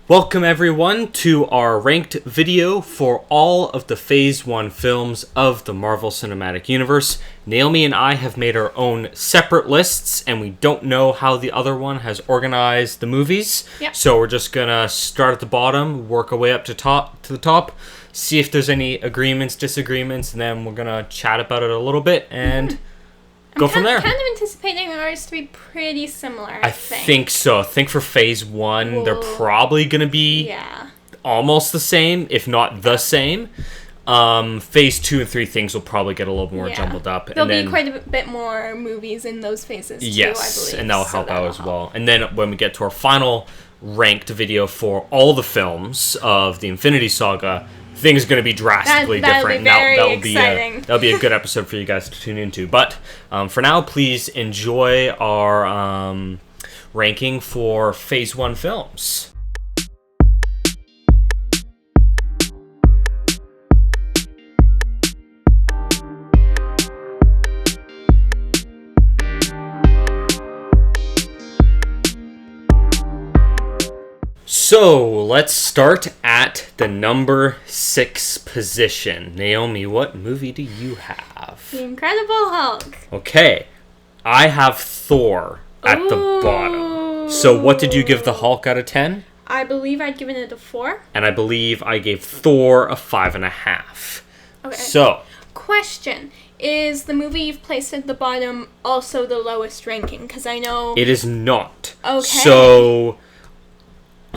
Welcome everyone to our ranked video for all of the Phase 1 films of the Marvel Cinematic Universe. Naomi and I have made our own separate lists, and we don't know how the other one has organized the movies. Yep. So we're just gonna start at the bottom, work our way up to the top, see if there's any agreements, disagreements, and then we're gonna chat about it a little bit and go from there. I'm kind of anticipating ours to be pretty similar, I think so. I think for Phase 1, they're probably going to be almost the same, if not the same. Phase 2 and 3 things will probably get a little more jumbled up. There'll be quite a bit more movies in those phases, too, I believe. And that'll help out as well. And then when we get to our final ranked video for all the films of the Infinity Saga, things are going to be drastically different. That'll be a good episode for you guys to tune into. But for now, please enjoy our ranking for Phase 1 films. So, let's start at the number 6 position. Naomi, what movie do you have? The Incredible Hulk. Okay, I have Thor at the bottom. So what did you give the Hulk out of 10? I believe I'd given it a 4. And I believe I gave Thor a 5.5. Okay. So. Question. Is the movie you've placed at the bottom also the lowest ranking? Because I know... It is not. Okay. So...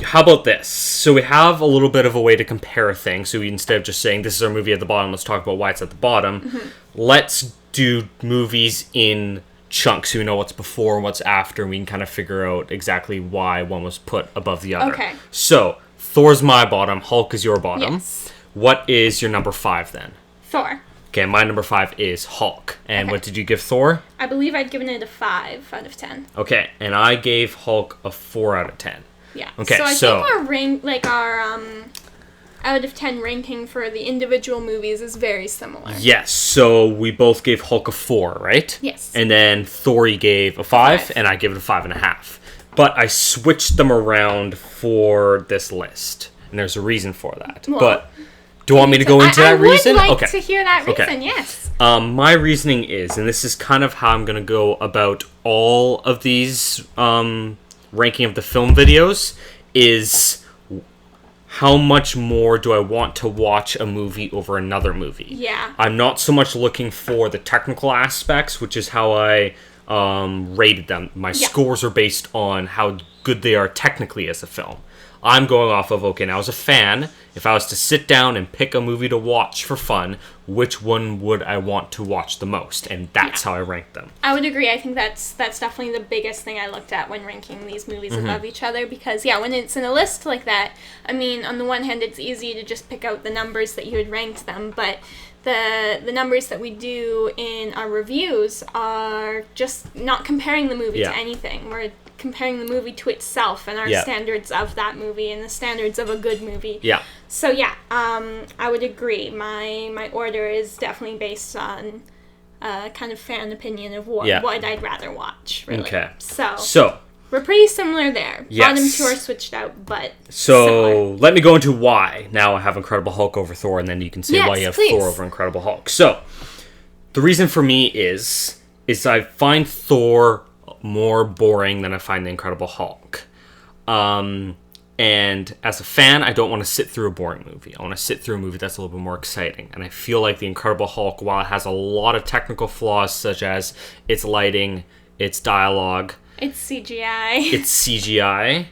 How about this? So we have a little bit of a way to compare things. So instead of just saying, this is our movie at the bottom, let's talk about why it's at the bottom. Mm-hmm. Let's do movies in chunks so we know what's before and what's after, and we can kind of figure out exactly why one was put above the other. Okay. So, Thor's my bottom, Hulk is your bottom. Yes. What is your number 5 then? Thor. Okay, my number 5 is Hulk. And what did you give Thor? I believe I'd given it a 5 out of 10. Okay, and I gave Hulk a 4 out of 10. Yeah. Okay, so I think our out of 10 ranking for the individual movies is very similar. Yes. So we both gave Hulk a 4, right? Yes. And then Thor gave a 5, and I gave it a 5.5. But I switched them around for this list, and there's a reason for that. Well, but do you want me to go into that reason? I would like to hear that reason. Yes. My reasoning is, and this is kind of how I'm going to go about all of these ranking of the film videos, is how much more do I want to watch a movie over another movie. Yeah. I'm not so much looking for the technical aspects, which is how I rated them. My scores are based on how good they are technically as a film. I'm going off of, okay, now as a fan, if I was to sit down and pick a movie to watch for fun, which one would I want to watch the most? And that's how I rank them. I would agree. I think that's definitely the biggest thing I looked at when ranking these movies above each other. Because, when it's in a list like that, I mean, on the one hand, it's easy to just pick out the numbers that you had ranked them. But the numbers that we do in our reviews are just not comparing the movie to anything. We're comparing the movie to itself and our standards of that movie and the standards of a good movie. Yeah. So I would agree. My order is definitely based on kind of fan opinion of what I'd rather watch. Really. Okay. So we're pretty similar there. Yes. Bottom two are switched out, but similar. Let me go into why now I have Incredible Hulk over Thor, and then you can say why you have Thor over Incredible Hulk. So the reason for me is I find Thor more boring than I find the Incredible Hulk. And as a fan, I don't want to sit through a boring movie. I want to sit through a movie that's a little bit more exciting. And I feel like the Incredible Hulk, while it has a lot of technical flaws, such as its lighting, its dialogue, it's CGI,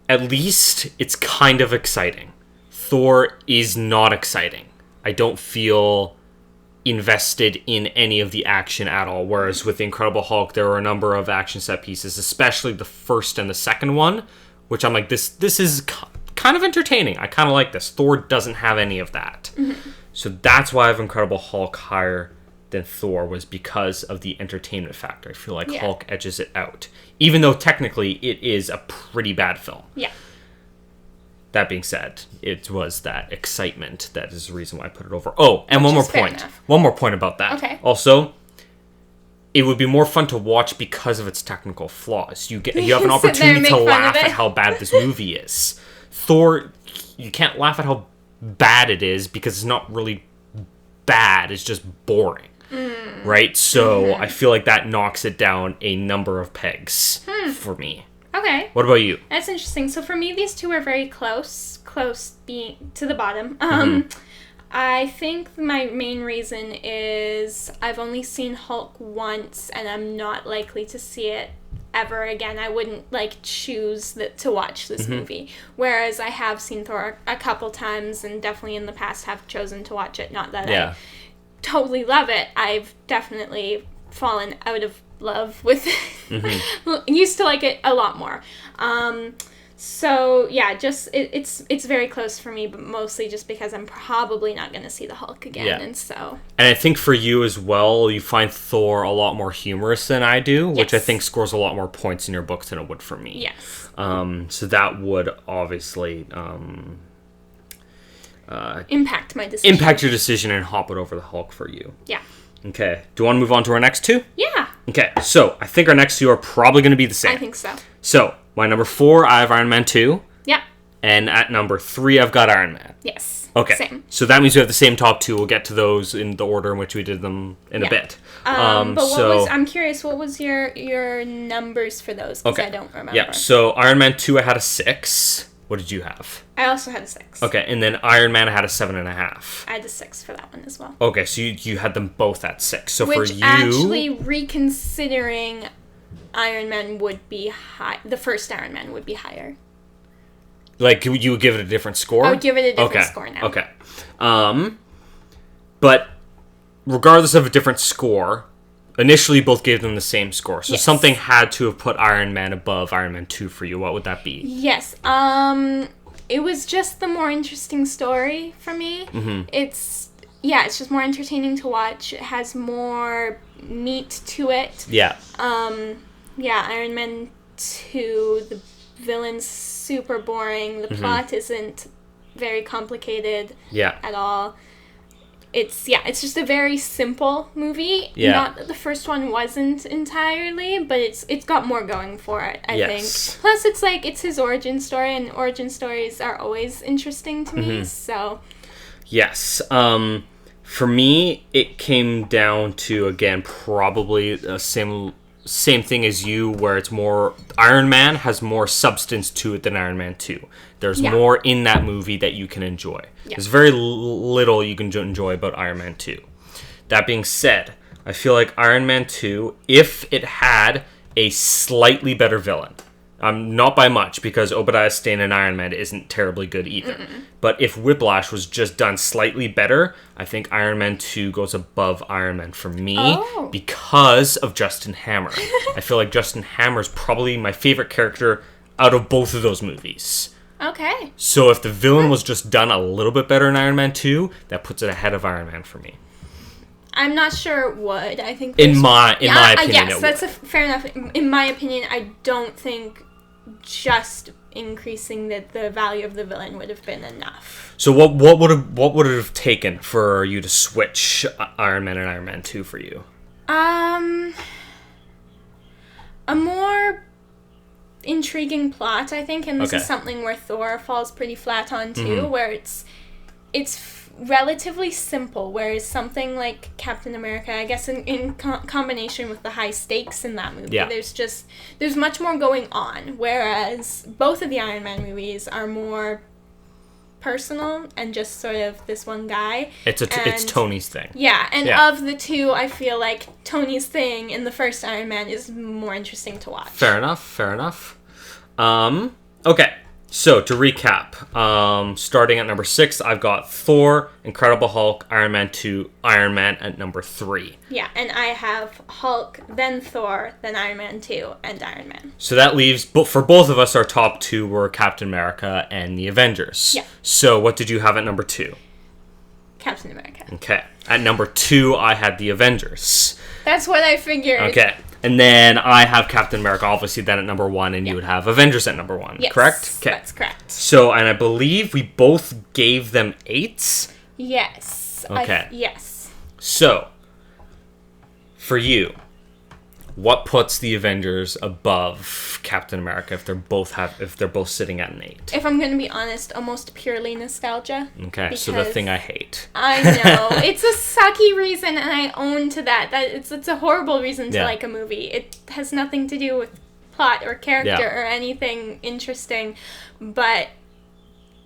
at least it's kind of exciting. Thor is not exciting. I don't feel invested in any of the action at all, whereas with the Incredible Hulk there were a number of action set pieces, especially the first and the second one, which I'm like, this is kind of entertaining. I kind of like this. Thor doesn't have any of that. So that's why I have Incredible Hulk higher than Thor, was because of the entertainment factor. I feel like Hulk edges it out, even though technically it is a pretty bad film. That being said, it was that excitement that is the reason why I put it over. Oh, and one more point about that. Okay. Also, it would be more fun to watch because of its technical flaws. You have an Sit there and opportunity make to fun laugh of it. at how bad this movie is. Thor, you can't laugh at how bad it is because it's not really bad. It's just boring. Right? So I feel like that knocks it down a number of pegs for me. Okay. What about you? That's interesting. So for me, these two are very close being to the bottom. I think my main reason is I've only seen Hulk once, and I'm not likely to see it ever again. I wouldn't, choose to watch this movie. Whereas I have seen Thor a couple times, and definitely in the past have chosen to watch it. Not that I totally love it. I've definitely fallen out of love with it. Used to like it a lot more. So yeah, just it's very close for me, but mostly just because I'm probably not going to see the Hulk again, and so. And I think for you as well, you find Thor a lot more humorous than I do, which I think scores a lot more points in your books than it would for me. Yes. So that would obviously impact my decision. Impact your decision and hop it over the Hulk for you. Yeah. Okay. Do you want to move on to our next two? Yeah. Okay. So I think our next two are probably going to be the same. I think so. So my number 4, I have Iron Man 2. Yeah. And at number 3, I've got Iron Man. Yes. Okay. Same. So that means we have the same top 2. We'll get to those in the order in which we did them in a bit. But I'm curious, what was your numbers for those? Because I don't remember. Yeah. So Iron Man 2, I had a 6. What did you have? I also had a 6. Okay, and then Iron Man, I had a 7.5. I had a 6 for that one as well. Okay, so you had them both at 6. So Which for you, actually, reconsidering, Iron Man would be high. The first Iron Man would be higher. Like, you would give it a different score? I would give it a different score now. Okay. But regardless of a different score, initially both gave them the same score. So something had to have put Iron Man above Iron Man 2 for you. What would that be? Yes. It was just the more interesting story for me. It's just more entertaining to watch. It has more meat to it. Yeah. Iron Man 2, the villain's super boring. The plot isn't very complicated at all. It's just a very simple movie. Yeah. Not that the first one wasn't entirely, but it's got more going for it, I think. Plus, it's his origin story, and origin stories are always interesting to me, so. Yes. For me, it came down to, again, probably the same thing as you, where it's more Iron Man has more substance to it than Iron Man 2. There's more in that movie that you can enjoy. There's very little you can enjoy about Iron Man 2. That being said, I feel like Iron Man 2, if it had a slightly better villain, not by much, because Obadiah Stane and Iron Man isn't terribly good either. But if Whiplash was just done slightly better, I think Iron Man 2 goes above Iron Man for me because of Justin Hammer. I feel like Justin Hammer is probably my favorite character out of both of those movies. Okay. So if the villain was just done a little bit better in Iron Man 2, that puts it ahead of Iron Man for me. I'm not sure it would. I think in my opinion, yes, that's fair enough. In my opinion, I don't think just increasing the value of the villain would have been enough. So what would it have taken for you to switch Iron Man and Iron Man 2 for you? A more intriguing plot, I think, and this is something where Thor falls pretty flat on too, where it's relatively simple, whereas something like Captain America, I guess in combination with the high stakes in that movie, there's much more going on, whereas both of the Iron Man movies are more personal and just sort of this one guy. It's Tony's thing. Yeah, and of the two, I feel like Tony's thing in the first Iron Man is more interesting to watch. Fair enough. Okay. So, to recap, starting at number 6, I've got Thor, Incredible Hulk, Iron Man 2, Iron Man at number 3. Yeah, and I have Hulk, then Thor, then Iron Man 2, and Iron Man. So that leaves, for both of us, our top 2 were Captain America and the Avengers. Yeah. So, what did you have at number 2? Captain America. Okay. At number 2, I had the Avengers. That's what I figured. Okay. And then I have Captain America, obviously, then at number 1, and you would have Avengers at number 1, correct? Okay, that's correct. So, and I believe we both gave them 8s? Yes. Okay. Yes. So, for you, what puts the Avengers above Captain America if they're both sitting at an 8? If I'm going to be honest, almost purely nostalgia. Okay, so the thing I hate. I know. It's a sucky reason, and I own to that. It's a horrible reason to like a movie. It has nothing to do with plot or character or anything interesting, but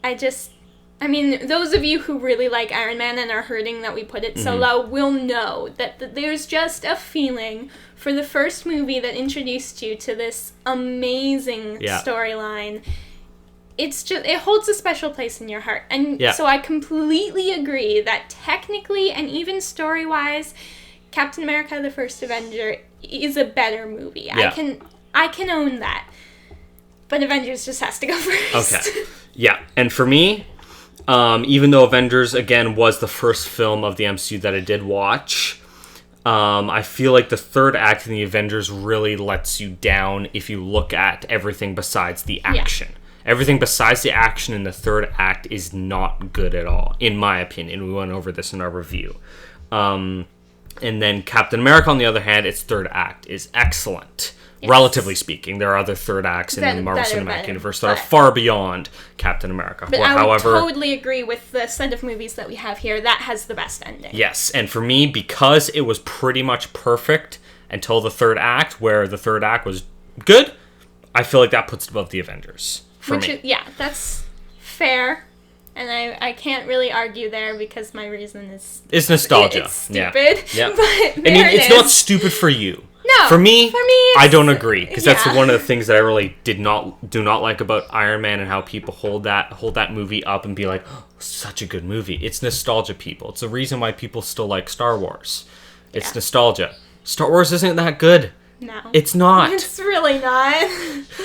I mean, those of you who really like Iron Man and are hurting that we put it so low will know that there's just a feeling for the first movie that introduced you to this amazing storyline. It holds a special place in your heart. And so I completely agree that technically and even story-wise, Captain America: The First Avenger is a better movie. Yeah. I can own that. But Avengers just has to go first. Okay. Yeah, and for me, even though Avengers, again, was the first film of the MCU that I did watch, I feel like the third act in the Avengers really lets you down if you look at everything besides the action. Yeah. Everything besides the action in the third act is not good at all, in my opinion. We went over this in our review. And then Captain America, on the other hand, its third act is excellent. Yes. Relatively speaking, there are other third acts in the Marvel Cinematic Universe that are far beyond Captain America. But I would totally agree with the set of movies that we have here. That has the best ending. Yes, and for me, because it was pretty much perfect until the third act, where the third act was good, I feel like that puts it above the Avengers for me. That's fair. And I can't really argue there because my reason is... It's nostalgia. It's stupid. Yeah. But it's not stupid for you. No, for me I don't agree, because that's one of the things that I really do not like about Iron Man and how people hold that movie up and be like, oh, such a good movie. It's nostalgia, people. It's the reason why people still like Star Wars. It's nostalgia. Star Wars isn't that good. No. It's not. It's really not.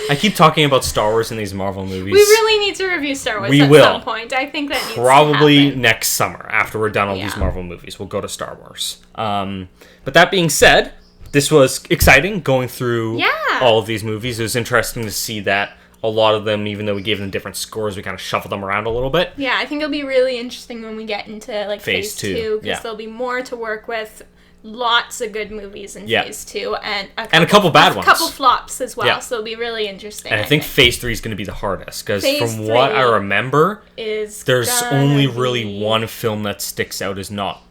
I keep talking about Star Wars in these Marvel movies. We really need to review Star Wars some point. I think that needs probably to happen. Next summer, after we're done all these Marvel movies. We'll go to Star Wars. But that being said, this was exciting going through all of these movies. It was interesting to see that a lot of them, even though we gave them different scores, we kind of shuffled them around a little bit. Yeah, I think it'll be really interesting when we get into like phase 2, because there'll be more to work with. Lots of good movies in phase 2 and a couple bad ones. A couple flops as well, so it'll be really interesting. And I think phase 3 is going to be the hardest, because from what I remember, there's only really one film that sticks out as not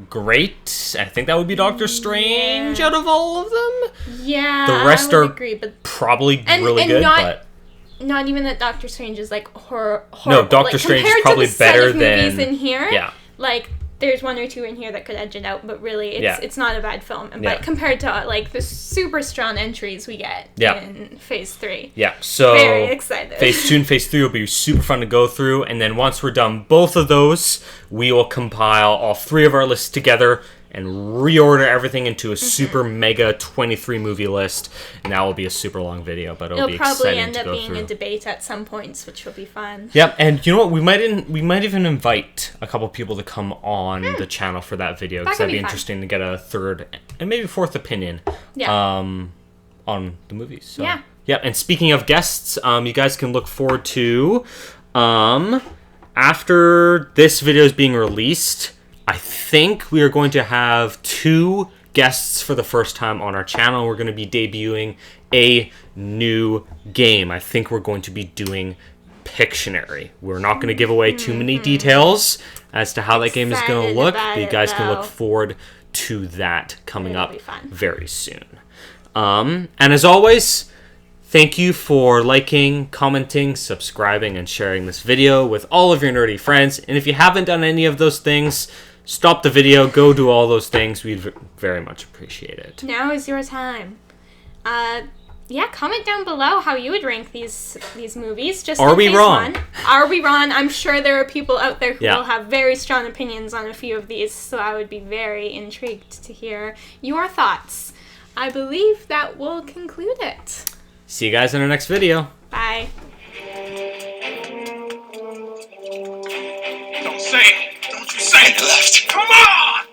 great. I think that would be Doctor Strange out of all of them. Yeah, the rest I would agree, but probably really good, but not even that Doctor Strange is like horrible. No, Doctor Strange is probably better than movies in here. Yeah, like there's one or two in here that could edge it out, but really it's not a bad film. But compared to like the super strong entries we get in phase 3. Yeah, so very excited. Phase 2 and phase 3 will be super fun to go through, and then once we're done both of those, we will compile all 3 of our lists together and reorder everything into a super mega 23 movie list. And that will be a super long video, but it'll be exciting to go through. It'll probably end up being a debate at some points, which will be fun. Yep, and you know what? We might even invite a couple people to come on the channel for that video, because that'd be interesting to get a third and maybe fourth opinion on the movies. So, yeah, and speaking of guests, you guys can look forward to after this video is being released, I think we are going to have 2 guests for the first time on our channel. We're going to be debuting a new game. I think we're going to be doing Pictionary. We're not going to give away too many details as to how that game is going to look, but you guys can look forward to that coming up very soon. And as always, thank you for liking, commenting, subscribing, and sharing this video with all of your nerdy friends. And if you haven't done any of those things, stop the video, go do all those things. We'd very much appreciate it. Now is your time. Comment down below how you would rank these movies. Just Are we wrong? Are we wrong? I'm sure there are people out there who will have very strong opinions on a few of these, so I would be very intrigued to hear your thoughts. I believe that will conclude it. See you guys in our next video. Bye. Don't say it. Don't you say it, left. Come on!